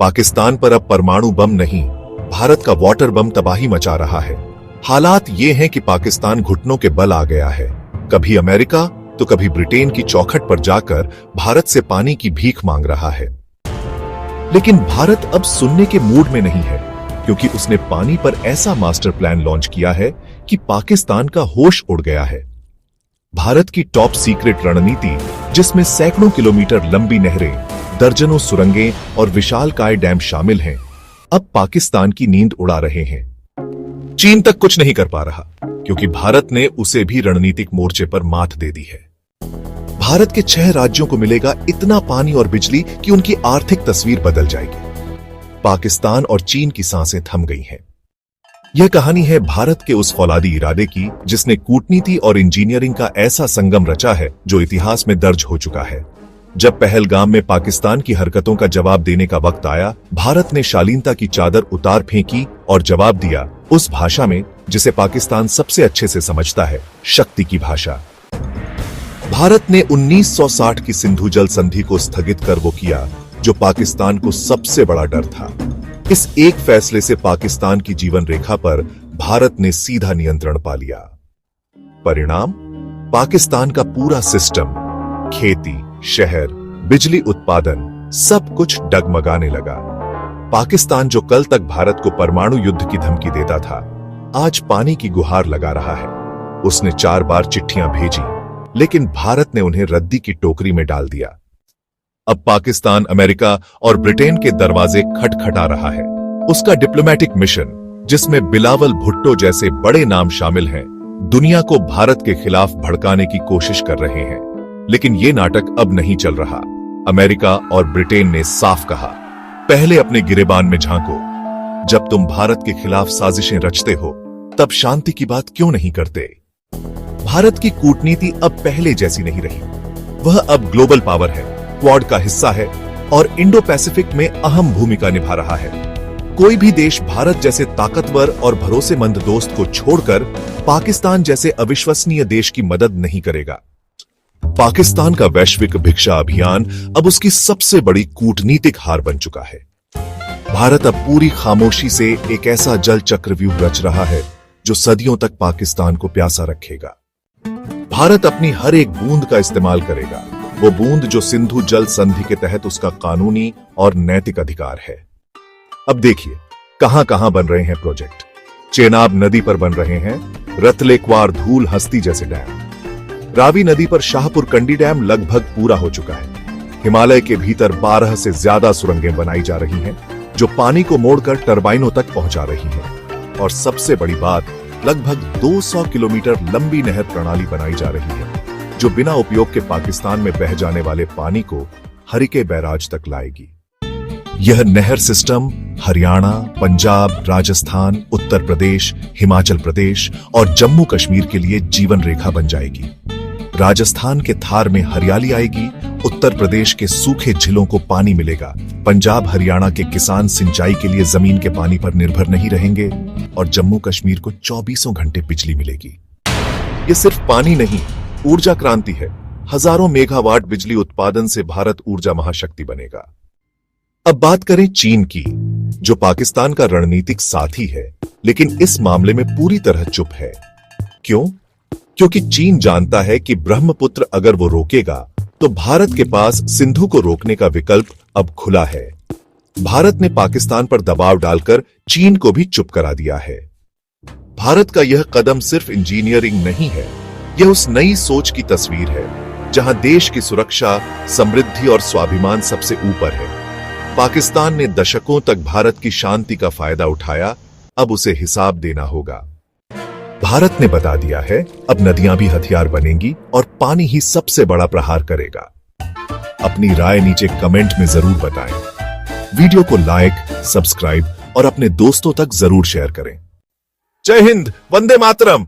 पाकिस्तान पर अब परमाणु बम नहीं, भारत का वाटर बम तबाही मचा रहा है। हालात ये हैं कि पाकिस्तान घुटनों के बल आ गया है। कभी अमेरिका तो कभी ब्रिटेन की चौखट पर जाकर भारत से पानी की भीख मांग रहा है। लेकिन भारत अब सुनने के मूड में नहीं है, क्योंकि उसने पानी पर ऐसा मास्टर प्लान लॉन्च किया है कि पाकिस्तान का होश उड़ गया है। भारत की टॉप सीक्रेट रणनीति, जिसमें सैकड़ों किलोमीटर लंबी नहरें, दर्जनों सुरंगें और विशालकाय डैम शामिल हैं, अब पाकिस्तान की नींद उड़ा रहे हैं। चीन तक कुछ नहीं कर पा रहा, क्योंकि भारत ने उसे भी रणनीतिक मोर्चे पर मात दे दी है। भारत के 6 राज्यों को मिलेगा इतना पानी और बिजली कि उनकी आर्थिक तस्वीर बदल जाएगी। पाकिस्तान और चीन की सांसें थम गई हैं। यह कहानी है भारत के उस फौलादी इरादे की, जिसने कूटनीति और इंजीनियरिंग का ऐसा संगम रचा है जो इतिहास में दर्ज हो चुका है। जब पहलगाम में पाकिस्तान की हरकतों का जवाब देने का वक्त आया, भारत ने शालीनता की चादर उतार फेंकी और जवाब दिया उस भाषा में जिसे पाकिस्तान सबसे अच्छे से समझता है, शक्ति की भाषा। भारत ने 1960 की सिंधु जल संधि को स्थगित कर वो किया जो पाकिस्तान को सबसे बड़ा डर था। इस एक फैसले से पाकिस्तान की जीवन रेखा पर भारत ने सीधा नियंत्रण पा लिया। परिणाम, पाकिस्तान का पूरा सिस्टम, खेती, शहर, बिजली उत्पादन, सब कुछ डगमगाने लगा। पाकिस्तान जो कल तक भारत को परमाणु युद्ध की धमकी देता था, आज पानी की गुहार लगा रहा है। उसने 4 बार चिट्ठियां भेजी, लेकिन भारत ने उन्हें रद्दी की टोकरी में डाल दिया। अब पाकिस्तान अमेरिका और ब्रिटेन के दरवाजे खटखटा रहा है। उसका डिप्लोमैटिक मिशन, जिसमें बिलावल भुट्टो जैसे बड़े नाम शामिल हैं, दुनिया को भारत के खिलाफ भड़काने की कोशिश कर रहे हैं। लेकिन ये नाटक अब नहीं चल रहा। अमेरिका और ब्रिटेन ने साफ कहा, पहले अपने गिरेबान में झांको। जब तुम भारत के खिलाफ साजिशें रचते हो, तब शांति की बात क्यों नहीं करते? भारत की कूटनीति अब पहले जैसी नहीं रही। वह अब ग्लोबल पावर है, क्वाड का हिस्सा है और इंडो पैसिफिक में अहम भूमिका निभा रहा है। कोई भी देश भारत जैसे ताकतवर और भरोसेमंद दोस्त को छोड़कर पाकिस्तान जैसे अविश्वसनीय देश की मदद नहीं करेगा। पाकिस्तान का वैश्विक भिक्षा अभियान अब उसकी सबसे बड़ी कूटनीतिक हार बन चुका है। भारत अब पूरी खामोशी से एक ऐसा जल चक्रव्यूह रच रहा है जो सदियों तक पाकिस्तान को प्यासा रखेगा। भारत अपनी हर एक बूंद का इस्तेमाल करेगा, वो बूंद जो सिंधु जल संधि के तहत उसका कानूनी और नैतिक अधिकार है। अब देखिए कहां कहां बन रहे हैं प्रोजेक्ट। चेनाब नदी पर बन रहे हैं रतलेक्वार, धूल, हस्ती जैसे डैम। रावी नदी पर शाहपुर कंडी डैम लगभग पूरा हो चुका है। हिमालय के भीतर 12 से ज्यादा सुरंगें बनाई जा रही हैं, जो पानी को मोड़कर टरबाइनों तक पहुंचा रही हैं। और सबसे बड़ी बात, लगभग 200 किलोमीटर लंबी नहर प्रणाली बनाई जा रही है, जो बिना उपयोग के पाकिस्तान में बह जाने वाले पानी को हरिके बैराज तक लाएगी। यह नहर सिस्टम हरियाणा, पंजाब, राजस्थान, उत्तर प्रदेश, हिमाचल प्रदेश और जम्मू कश्मीर के लिए जीवन रेखा बन जाएगी। राजस्थान के थार में हरियाली आएगी, उत्तर प्रदेश के सूखे झीलों को पानी मिलेगा, पंजाब हरियाणा के किसान सिंचाई के लिए जमीन के पानी पर निर्भर नहीं रहेंगे और जम्मू कश्मीर को 24 घंटे बिजली मिलेगी। ये सिर्फ पानी नहीं, ऊर्जा क्रांति है। हजारों मेगावाट बिजली उत्पादन से भारत ऊर्जा महाशक्ति बनेगा। अब बात करें चीन की, जो पाकिस्तान का रणनीतिक साथी है, लेकिन इस मामले में पूरी तरह चुप है। क्यों? क्योंकि चीन जानता है कि ब्रह्मपुत्र अगर वो रोकेगा तो भारत के पास सिंधु को रोकने का विकल्प अब खुला है। भारत ने पाकिस्तान पर दबाव डालकर चीन को भी चुप करा दिया है। भारत का यह कदम सिर्फ इंजीनियरिंग नहीं है, यह उस नई सोच की तस्वीर है जहां देश की सुरक्षा, समृद्धि और स्वाभिमान सबसे ऊपर है। पाकिस्तान ने दशकों तक भारत की शांति का फायदा उठाया, अब उसे हिसाब देना होगा। भारत ने बता दिया है, अब नदियां भी हथियार बनेंगी और पानी ही सबसे बड़ा प्रहार करेगा। अपनी राय नीचे कमेंट में जरूर बताएं। वीडियो को लाइक, सब्सक्राइब और अपने दोस्तों तक जरूर शेयर करें। जय हिंद, वंदे मातरम।